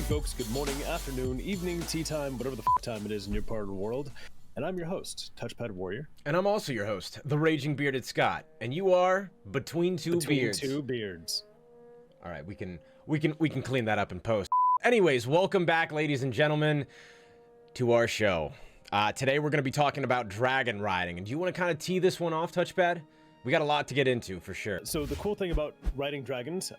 folks, good morning, afternoon, evening, tea time, whatever the time it is in your part of the world. And I'm your host, Touchpadwarrior. And I'm also your host, the RagingBeardedScot. And you are Between Two Beards. Two Beards. All right, we can clean that up in post. Anyways, welcome back, ladies and gentlemen, to our show. Today we're going to be talking about dragon riding. And do you want to kind of tee this one off, Touchpad? We got a lot to get into, for sure. So the cool thing about riding dragons,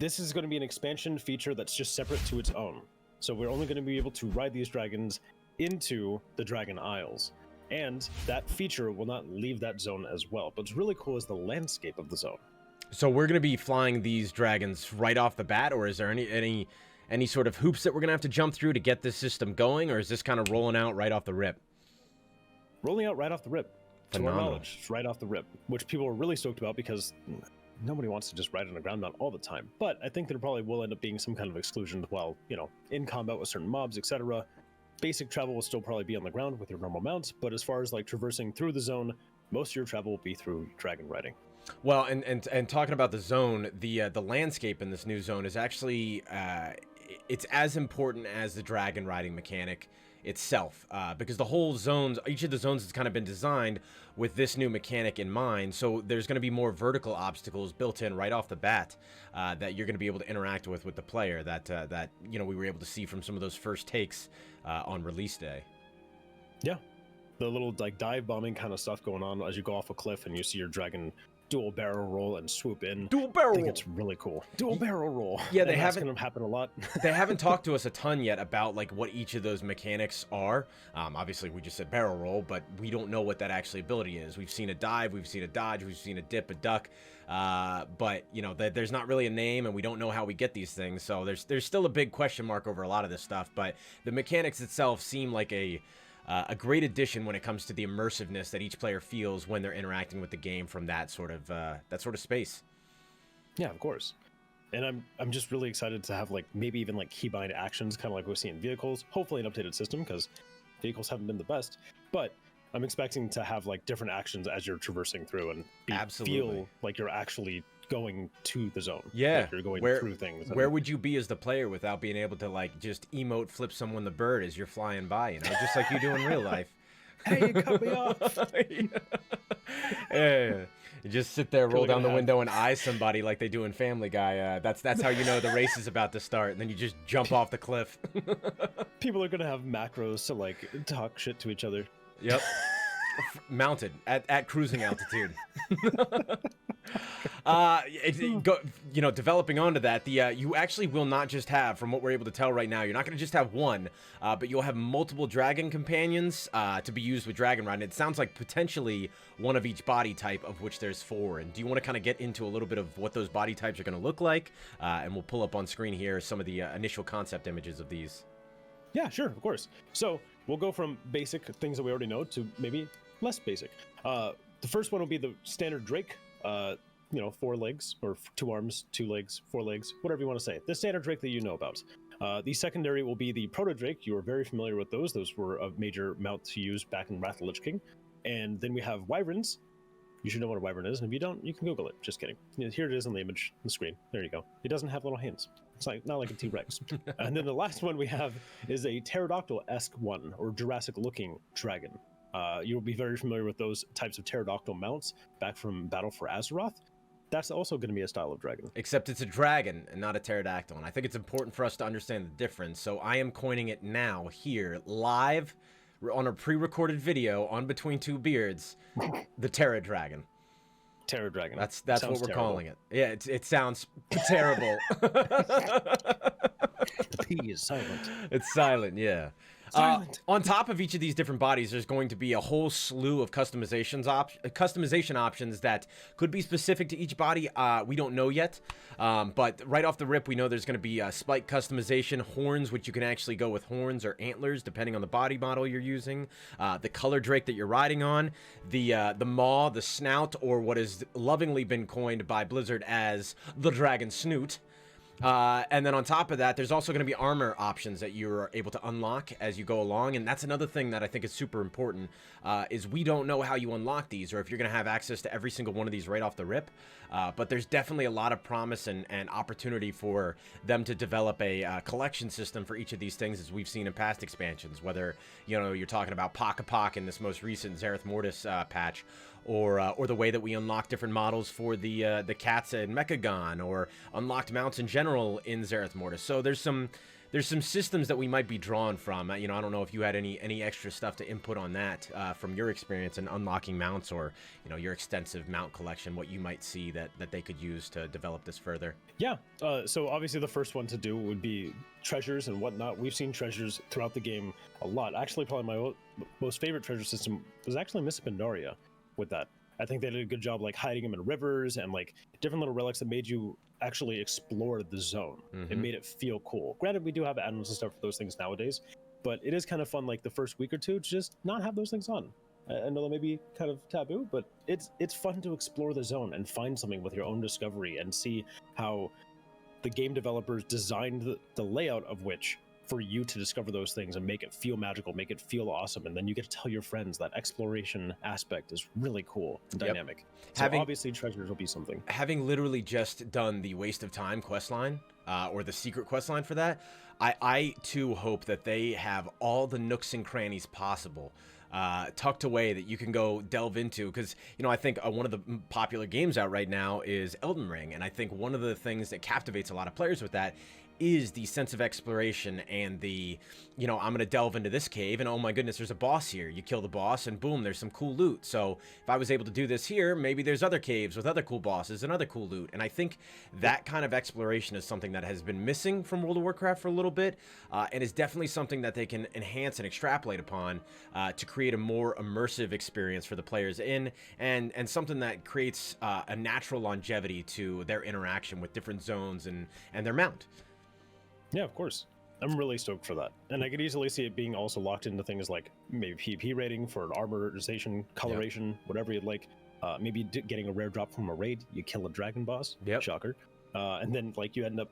this is going to be an expansion feature that's just separate to its own. So we're only going to be able to ride these dragons into the Dragon Isles. And that feature will not leave that zone as well. But what's really cool is the landscape of the zone. So we're going to be flying these dragons right off the bat, or is there any sort of hoops that we're going to have to jump through to get this system going, or is this kind of rolling out right off the rip? Rolling out right off the rip. Phenomenal. To our knowledge, right off the rip, which people are really stoked about because nobody wants to just ride on a ground mount all the time. But I think there probably will end up being some kind of exclusion while, in combat with certain mobs, etc. Basic travel will still probably be on the ground with your normal mounts, but as far as like traversing through the zone, most of your travel will be through dragon riding. Well, and talking about the zone, the landscape in this new zone is actually it's as important as the dragon riding mechanic itself, because the whole zones, each of the zones has kind of been designed with this new mechanic in mind. So there's going to be more vertical obstacles built in right off the bat that you're going to be able to interact with the player that we were able to see from some of those first takes on release day. Yeah, the little like dive bombing kind of stuff going on as you go off a cliff and you see your dragon dual barrel roll and swoop in. Dual barrel roll. I think it's really cool. Dual barrel roll. Yeah, that's going to happen a lot. They haven't talked to us a ton yet about like what each of those mechanics are. Obviously, we just said barrel roll, but we don't know what that actually ability is. We've seen a dive, we've seen a dodge, we've seen a dip, a duck, but there's not really a name, and we don't know how we get these things. So there's still a big question mark over a lot of this stuff. But the mechanics itself seem like a great addition when it comes to the immersiveness that each player feels when they're interacting with the game from that sort of space. Yeah, of course. And I'm just really excited to have like maybe even like keybind actions, kind of like we see in vehicles. Hopefully an updated system because vehicles haven't been the best. But I'm expecting to have like different actions as you're traversing through and feel like you're actually going to the zone. Yeah, like you're going through things. Where would you be as the player without being able to like just emote flip someone the bird as you're flying by, just like you do in real life? Hey, you cut me off. Yeah. You just sit there, roll down the window, and eye somebody like they do in Family Guy. That's how you know the race is about to start, and then you just jump off the cliff. People are gonna have macros to like talk shit to each other. Yep. Mounted at cruising altitude. Developing onto that, you actually will not just have, from what we're able to tell right now, you're not going to just have one, but you'll have multiple dragon companions to be used with dragon riding. It sounds like potentially one of each body type, of which there's 4. And do you want to kind of get into a little bit of what those body types are going to look like? And we'll pull up on screen here some of the initial concept images of these. Yeah, sure, of course. So we'll go from basic things that we already know to maybe less basic. The first one will be the standard Drake. 4 legs, or 2 arms, 2 legs, 4 legs, whatever you want to say. The standard Drake that you know about. The secondary will be the Proto Drake. You are very familiar with those. Those were a major mount to use back in Wrath of the Lich King. And then we have Wyverns. You should know what a Wyvern is, and if you don't, you can Google it. Just kidding. Here it is on the image, on the screen. There you go. It doesn't have little hands. It's not like a T-Rex. And then the last one we have is a pterodactyl-esque one, or Jurassic-looking dragon. You'll be very familiar with those types of pterodactyl mounts back from Battle for Azeroth. That's also going to be a style of dragon. Except it's a dragon and not a pterodactyl. And I think it's important for us to understand the difference. So I am coining it now, here, live, on a pre-recorded video on Between Two Beards, the Terra Dragon. Terra Dragon. That's what we're calling it. Yeah, it sounds terrible. The P is silent. It's silent, yeah. On top of each of these different bodies, there's going to be a whole slew of customization options that could be specific to each body. We don't know yet, but right off the rip, we know there's going to be spike customization, horns, which you can actually go with horns or antlers, depending on the body model you're using, the color drake that you're riding on, the maw, the snout, or what has lovingly been coined by Blizzard as the dragon snoot. And then on top of that, there's also going to be armor options that you're able to unlock as you go along. And that's another thing that I think is super important, is we don't know how you unlock these or if you're going to have access to every single one of these right off the rip. But there's definitely a lot of promise and opportunity for them to develop a collection system for each of these things, as we've seen in past expansions, whether, you know, you're talking about Pock in this most recent Zereth Mortis patch, or the way that we unlock different models for the cats in Mechagon, or unlocked mounts in general in Zereth Mortis. So there's some systems that we might be drawn from. You know, I don't know if you had any extra stuff to input on that from your experience in unlocking mounts, or, you know, your extensive mount collection, what you might see that they could use to develop this further. Yeah, so obviously the first one to do would be treasures and whatnot. We've seen treasures throughout the game a lot. Actually, probably my most favorite treasure system was actually Miss Pandaria with that. I think they did a good job, like, hiding them in rivers and, like, different little relics that made you actually explore the zone. It made it feel cool. Granted, we do have animals and stuff for those things nowadays, but it is kind of fun, like, the first week or two, to just not have those things on. I know that may be kind of taboo, but it's fun to explore the zone and find something with your own discovery and see how the game developers designed the layout of which for you to discover those things and make it feel magical, make it feel awesome, and then you get to tell your friends. That exploration aspect is really cool and dynamic. So obviously treasures will be something. Having literally just done the Waste of Time questline, or the secret questline for that, I too hope that they have all the nooks and crannies possible tucked away that you can go delve into, because, you know, I think one of the popular games out right now is Elden Ring, and I think one of the things that captivates a lot of players with that is the sense of exploration and the, you know, I'm going to delve into this cave and, oh my goodness, there's a boss here. You kill the boss and boom, there's some cool loot. So if I was able to do this here, maybe there's other caves with other cool bosses and other cool loot. And I think that kind of exploration is something that has been missing from World of Warcraft for a little bit, and is definitely something that they can enhance and extrapolate upon to create a more immersive experience for the players in, and something that creates a natural longevity to their interaction with different zones and their mount. Yeah, of course. I'm really stoked for that. And I could easily see it being also locked into things like maybe PvP rating for an armorization, coloration, whatever you'd like. Maybe getting a rare drop from a raid, you kill a dragon boss, shocker. And then, like, you end up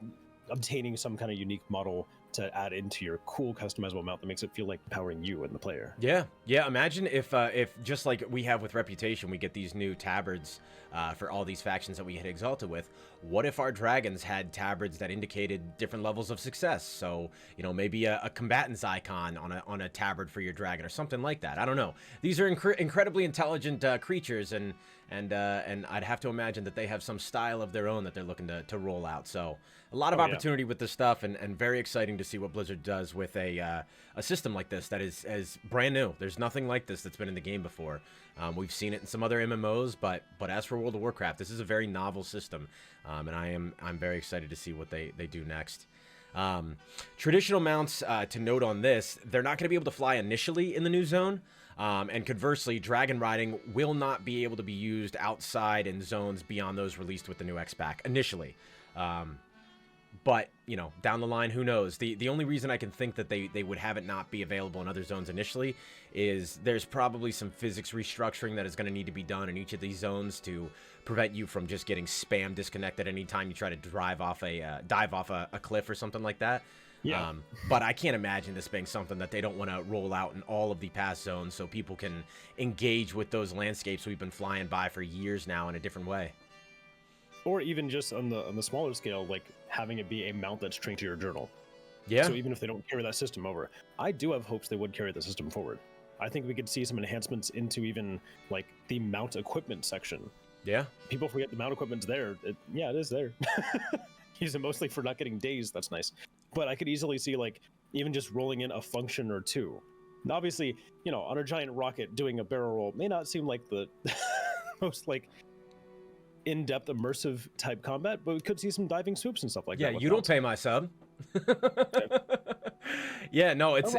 obtaining some kind of unique model to add into your cool customizable mount that makes it feel like powering you and the player. Yeah. Imagine if just like we have with Reputation, we get these new Tabards for all these factions that we hit Exalted with. What if our dragons had Tabards that indicated different levels of success? So, you know, maybe a combatant's icon on a Tabard for your dragon or something like that. I don't know. These are incredibly intelligent creatures, and I'd have to imagine that they have some style of their own that they're looking to roll out. So a lot of opportunity with this stuff, and very exciting to see what Blizzard does with a system like this that is brand new. There's nothing like this that's been in the game before. We've seen it in some other MMOs, but as for World of Warcraft, this is a very novel system, and I'm very excited to see what they do next. Traditional mounts, to note on this, they're not going to be able to fly initially in the new zone. And conversely, dragon riding will not be able to be used outside in zones beyond those released with the new X-Pack initially. But, you know, down the line, who knows? The only reason I can think that they would have it not be available in other zones initially is there's probably some physics restructuring that is going to need to be done in each of these zones to prevent you from just getting spam disconnected anytime you try to dive off a cliff or something like that. Yeah. But I can't imagine this being something that they don't want to roll out in all of the past zones so people can engage with those landscapes we've been flying by for years now in a different way. Or even just on the smaller scale, like having it be a mount that's trained to your journal. Yeah. So even if they don't carry that system over, I do have hopes they would carry the system forward. I think we could see some enhancements into even like the mount equipment section. Yeah. People forget the mount equipment's there. It is there. Use it mostly for not getting dazed. That's nice. But I could easily see like even just rolling in a function or two. And obviously, you know, on a giant rocket doing a barrel roll may not seem like the most like in-depth immersive type combat, but we could see some diving swoops and stuff like that. Yeah, you don't pay my sub. Yeah, no, it's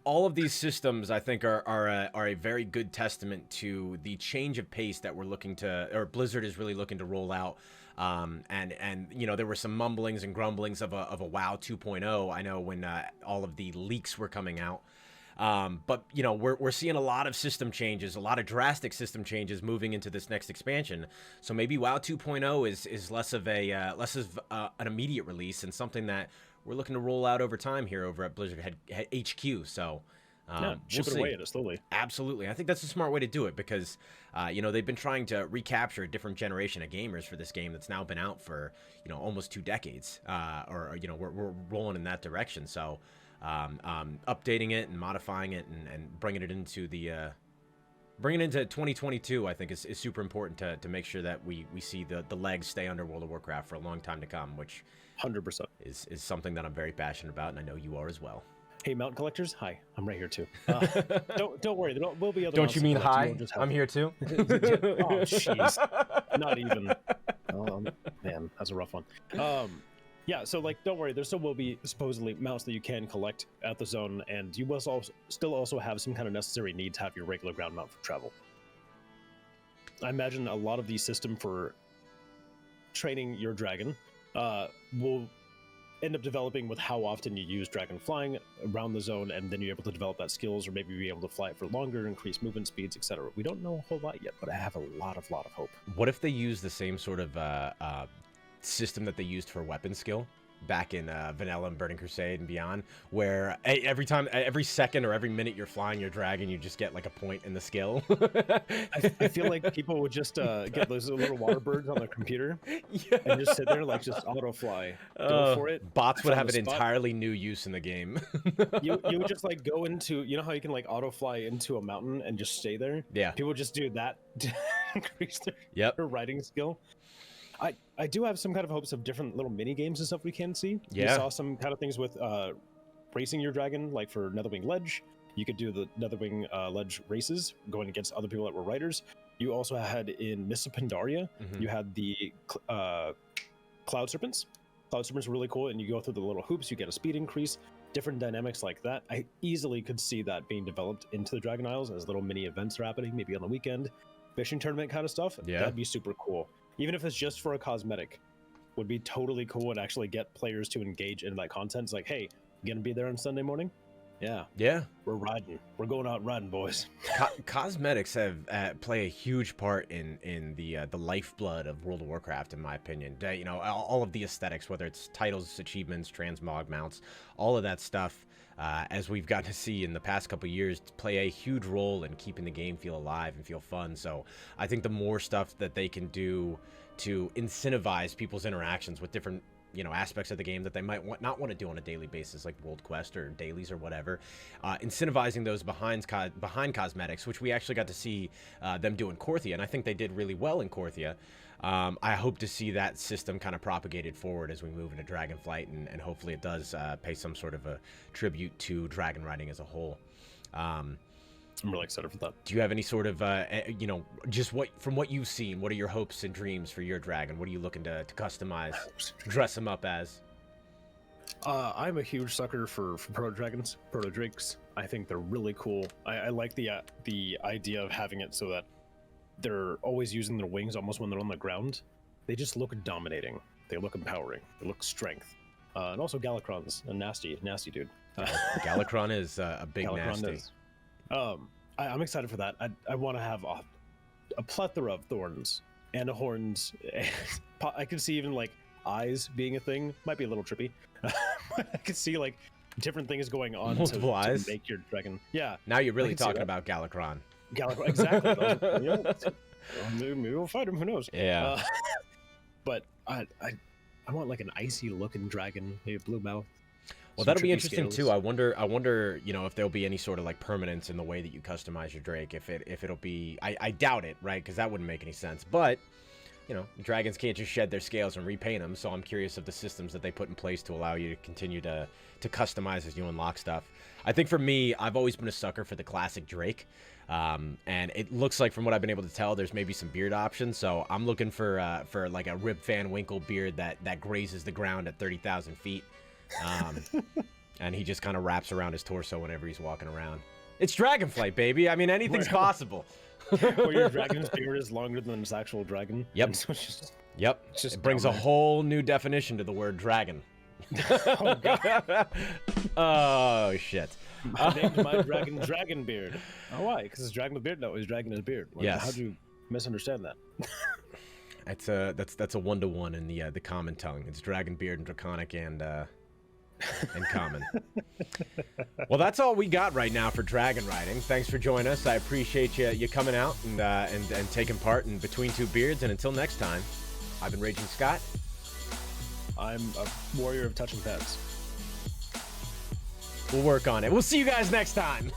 all of these systems I think are a very good testament to the change of pace that we're looking to, or Blizzard is really looking to roll out. And you know, there were some mumblings and grumblings of a WoW 2.0. I know when all of the leaks were coming out. But you know, we're seeing a lot of system changes, a lot of drastic system changes moving into this next expansion. So maybe WoW 2.0 is less of an immediate release and something that we're looking to roll out over time here over at Blizzard HQ. So chip it away at it slowly. Absolutely. I think that's a smart way to do it because, you know, they've been trying to recapture a different generation of gamers for this game that's now been out for, you know, almost 2 decades. Or you know, we're rolling in that direction. So updating it and modifying it and bringing it into the bringing it into 2022, I think is super important to make sure that we see the legs stay under World of Warcraft for a long time to come, which 100% is something that I'm very passionate about, and I know you are as well. Hey, mountain collectors! Hi, I'm right here too. Don't worry, there will be other. Don't you mean hi? I'm here too. Oh, jeez, not even. Man, that's a rough one. Yeah, so like, don't worry. There still will be supposedly mounts that you can collect at the zone, and you will still also have some kind of necessary need to have your regular ground mount for travel. I imagine a lot of the system for training your dragon will end up developing with how often you use dragon flying around the zone, and then you're able to develop that skills or maybe be able to fly it for longer, increase movement speeds, etc. We don't know a whole lot yet, but I have a lot of hope. What if they use the same sort of system that they used for weapon skill back in Vanilla and Burning Crusade and beyond, where every second or every minute you're flying your dragon, you just get like a point in the skill? I feel like people would just get those little water birds on their computer and just sit there like just auto fly. Go for it. Bots would have an entirely new use in the game. you would just like go into, you know how you can like auto fly into a mountain and just stay there? Yeah. People just do that to increase their riding skill. I do have some kind of hopes of different little mini games and stuff we can see. Yeah. We saw some kind of things with racing your dragon, like for Netherwing Ledge. You could do the Netherwing Ledge races, going against other people that were riders. You also had in Mists of Pandaria, you had the Cloud Serpents. Cloud Serpents were really cool, and you go through the little hoops, you get a speed increase, different dynamics like that. I easily could see that being developed into the Dragon Isles as little mini events are happening, maybe on the weekend. Fishing tournament kind of stuff. Yeah. That'd be super cool. Even if it's just for a cosmetic, would be totally cool and actually get players to engage in that content. It's like, hey, you gonna be there on Sunday morning? Yeah, we're riding. We're going out riding, boys. Cosmetics have play a huge part in the lifeblood of World of Warcraft, in my opinion. You know, all of the aesthetics, whether it's titles, achievements, transmog mounts, all of that stuff, as we've gotten to see in the past couple of years, play a huge role in keeping the game feel alive and feel fun. So I think the more stuff that they can do to incentivize people's interactions with different, you know, aspects of the game that they might not want to do on a daily basis, like World Quest or dailies or whatever, incentivizing those behind cosmetics, which we actually got to see them do in Korthia, and I think they did really well in Korthia. I hope to see that system kind of propagated forward as we move into Dragonflight, and hopefully it does pay some sort of a tribute to dragon riding as a whole. I'm really excited for that. Do you have any sort of, you know, just from what you've seen, what are your hopes and dreams for your dragon? What are you looking to customize, dress them up as? I'm a huge sucker for proto-dragons, proto-drakes. I think they're really cool. I like the idea of having it so that they're always using their wings almost when they're on the ground. They just look dominating. They look empowering. They look strength. And also Galakron's a nasty dude. Galakron is a big Galakron nasty. Is. I'm excited for that. I want to have a plethora of thorns and horns. I can see even like eyes being a thing. Might be a little trippy. I can see like different things going on multiple eyes to make your dragon. Yeah. Now you're really talking about Galakron. Galakron, exactly. Maybe we'll fight him. Who knows? Yeah. But I want like an icy looking dragon, maybe a blue mouth. Well, that'll be interesting too. I wonder, you know, if there'll be any sort of like permanence in the way that you customize your Drake. If it'll be, I doubt it, right? Because that wouldn't make any sense. But, you know, dragons can't just shed their scales and repaint them. So I'm curious of the systems that they put in place to allow you to continue to customize as you unlock stuff. I think for me, I've always been a sucker for the classic Drake. And it looks like, from what I've been able to tell, there's maybe some beard options. So I'm looking for like a Rib Van Winkle beard that grazes the ground at 30,000 feet. And he just kind of wraps around his torso whenever he's walking around. It's Dragonflight, baby. I mean, anything's possible. Where your dragon's beard is longer than its actual dragon. Yep. So it brings a whole new definition to the word dragon. Oh, God. Oh, shit. I named my dragon Dragonbeard. Oh, why? Because it's dragon with beard? No, he's dragging his beard. Yes. How'd you misunderstand that? That's a 1-to-1 in the common tongue. It's Dragonbeard and Draconic and common. Well, that's all we got right now for Dragon Riding. Thanks for joining us. I appreciate you coming out and taking part in Between Two Beards. And until next time, I've been Raging Scott. I'm a warrior of touching pads. We'll work on it. We'll see you guys next time.